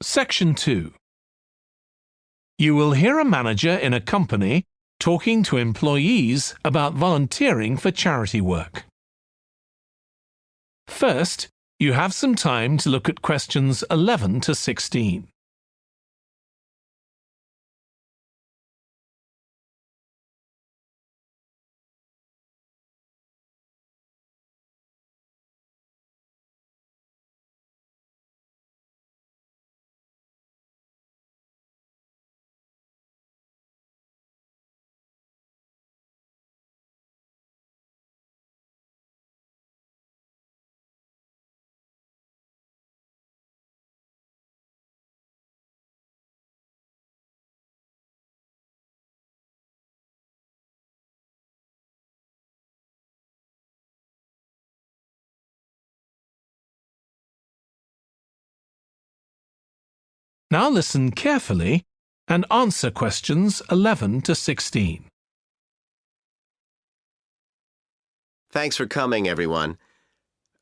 Section 2. You will hear a manager in a company talking to employees about volunteering for charity work. First, you have some time to look at questions 11 to 16. Now listen carefully and answer questions 11 to 16. Thanks for coming, everyone.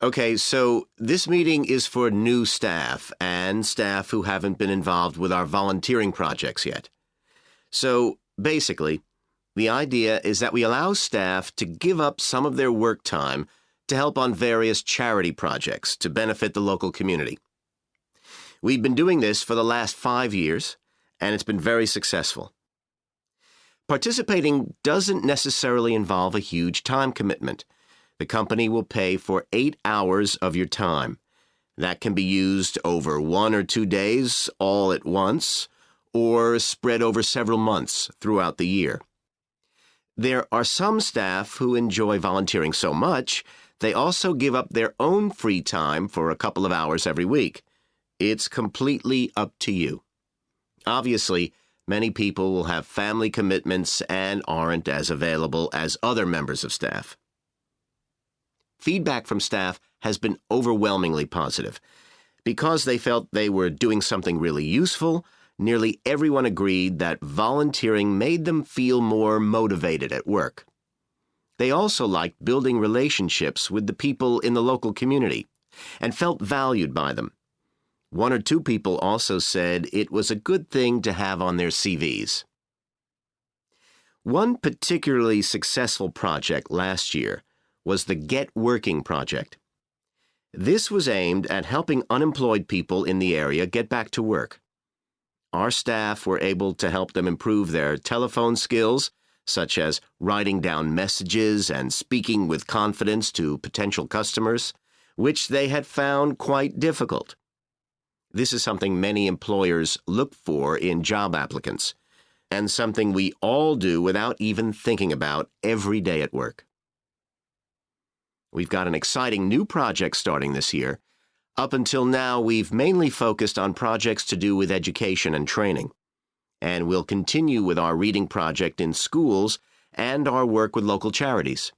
Okay, so this meeting is for new staff and staff who haven't been involved with our volunteering projects yet. So basically, the idea is that we allow staff to give up some of their work time to help on various charity projects to benefit the local community. We've been doing this for the last 5 years, and it's been very successful. Participating doesn't necessarily involve a huge time commitment. The company will pay for 8 hours of your time. That can be used over 1 or 2 days all at once, or spread over several months throughout the year. There are some staff who enjoy volunteering so much, they also give up their own free time for a couple of hours every week. It's completely up to you. Obviously, many people will have family commitments and aren't as available as other members of staff. Feedback from staff has been overwhelmingly positive. Because they felt they were doing something really useful, nearly everyone agreed that volunteering made them feel more motivated at work. They also liked building relationships with the people in the local community and felt valued by them. 1 or 2 people also said it was a good thing to have on their CVs. One particularly successful project last year was the Get Working project. This was aimed at helping unemployed people in the area get back to work. Our staff were able to help them improve their telephone skills, such as writing down messages and speaking with confidence to potential customers, which they had found quite difficult. This is something many employers look for in job applicants, and something we all do without even thinking about every day at work. We've got an exciting new project starting this year. Up until now, we've mainly focused on projects to do with education and training, and we'll continue with our reading project in schools and our work with local charities.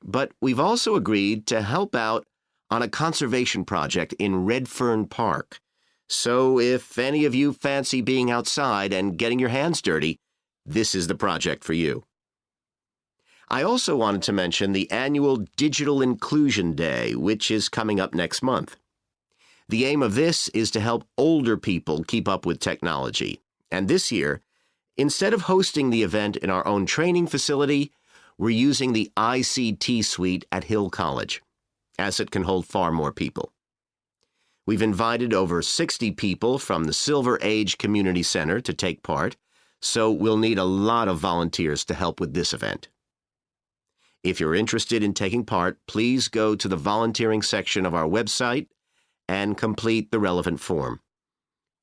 But we've also agreed to help out on a conservation project in Redfern Park. So if any of you fancy being outside and getting your hands dirty, this is the project for you. I also wanted to mention the annual Digital Inclusion Day, which is coming up next month. The aim of this is to help older people keep up with technology. And this year, instead of hosting the event in our own training facility, we're using the ICT suite at Hill College, as it can hold far more people. We've invited over 60 people from the Silver Age Community Center to take part, so we'll need a lot of volunteers to help with this event. If you're interested in taking part, please go to the volunteering section of our website and complete the relevant form.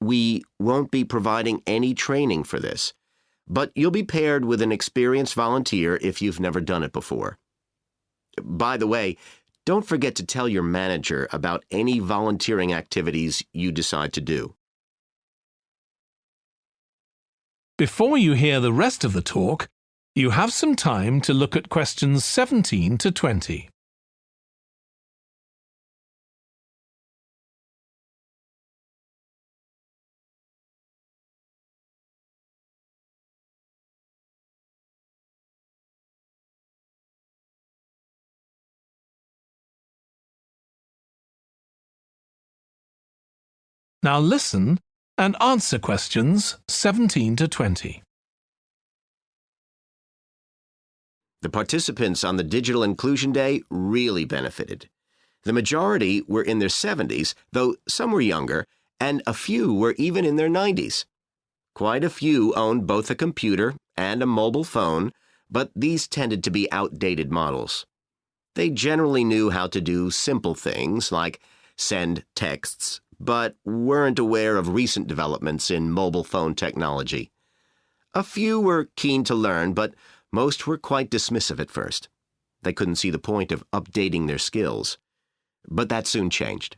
We won't be providing any training for this, but you'll be paired with an experienced volunteer if you've never done it before. By the way, don't forget to tell your manager about any volunteering activities you decide to do. Before you hear the rest of the talk, you have some time to look at questions 17 to 20. Now listen and answer questions 17 to 20. The participants on the Digital Inclusion Day really benefited. The majority were in their 70s, though some were younger, and a few were even in their 90s. Quite a few owned both a computer and a mobile phone, but these tended to be outdated models. They generally knew how to do simple things like send texts, but weren't aware of recent developments in mobile phone technology. A few were keen to learn, but most were quite dismissive at first. They couldn't see the point of updating their skills. But that soon changed.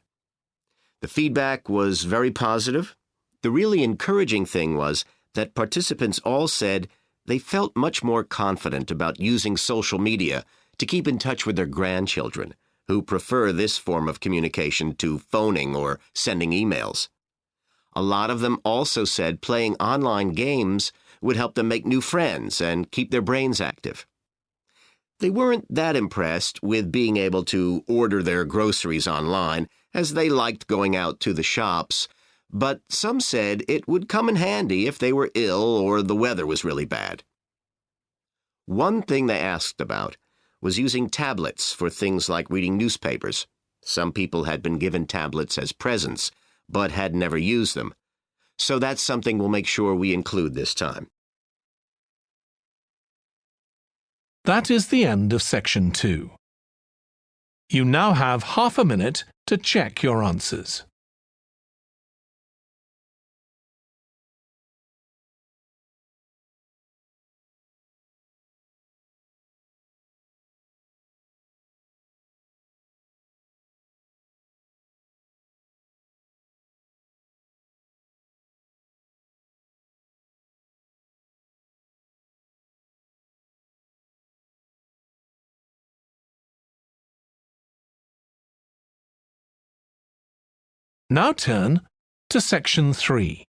The feedback was very positive. The really encouraging thing was that participants all said they felt much more confident about using social media to keep in touch with their grandchildren, who prefer this form of communication to phoning or sending emails. A lot of them also said playing online games would help them make new friends and keep their brains active. They weren't that impressed with being able to order their groceries online, as they liked going out to the shops, but some said it would come in handy if they were ill or the weather was really bad. One thing they asked about was using tablets for things like reading newspapers. Some people had been given tablets as presents, but had never used them. So that's something we'll make sure we include this time. That is the end of Section 2. You now have half a minute to check your answers. Now turn to Section 3.